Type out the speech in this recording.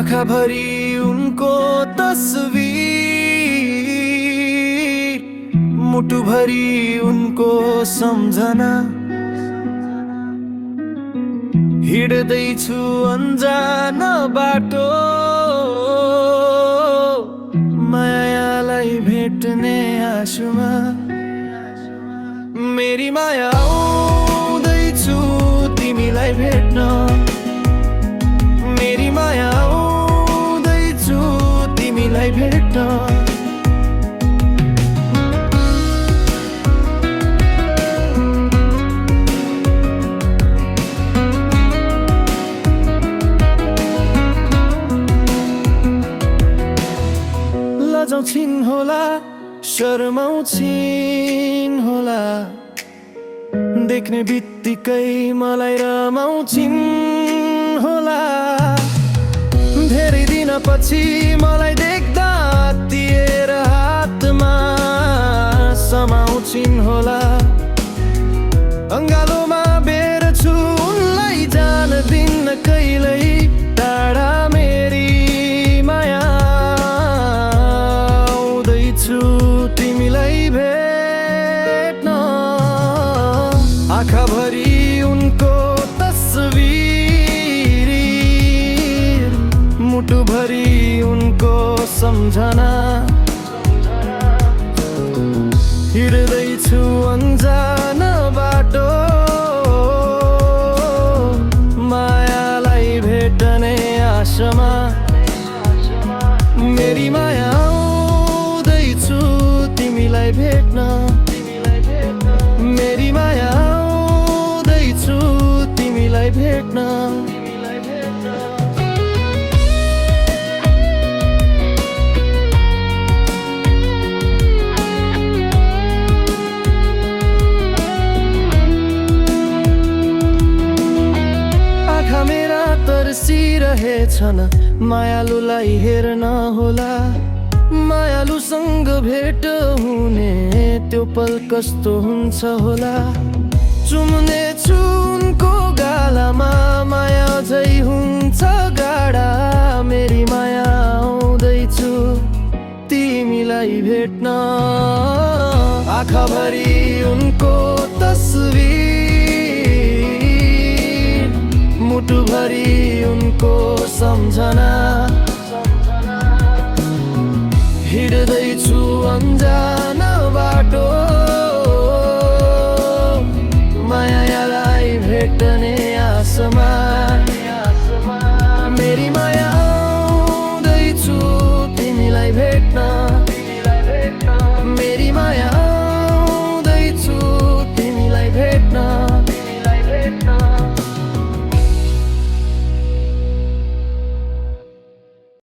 आँखा भरी उनको तस्वीर, मुटु भरी उनको सम्झना। हिँड्दैछु अन्जान बाटो, मायालाई भेट्ने आशुमा। मेरी माया आउँदैछु तिमीलाई भेट्न, मेरी माया आउँदैछु तिमीलाई भेट्न। लजाउँछिन् होला, शर्माउँछिन् होला, देख्ने बित्तिकै मलाई रमाउँछिन् होला। धेरै दिनपछि मलाई देख्दा तिएर हातमा समाउँछिन् होला। अङ्गालोमा बेर्छु उनलाई जान दिन्न कहिल्यै टाढा। मेरी माया आउँदैछु तिमीलाई भेट्न, आँखा भरी उनको तस्वीर, मुटु भरी उनको सम्झना। हिँड्दैछु अन्जान बाटो, मायालाई भेट्ने आशामा। मेरी माया आउँदैछु तिमीलाई भेट्न, मेरी माया आउँदैछु तिमीलाई भेट्न। आँखा मेरा तर्सिरहेछन्, मायालुलाई हेर्न होला। मायालुसँग भेट हुने त्यो पल कस्तो हुन्छ होला। चुम्ने छु उनको गालामा, माया झै हुन्छ गाडा। मेरी माया आउँदैछु तिमीलाई भेट्न, आँखा भरी उनको तस्वीर, मुटु भरी उनको सम्झना। हिँड्दैछु अन्जान बाटो, मायालाई भेट्ने आशामा।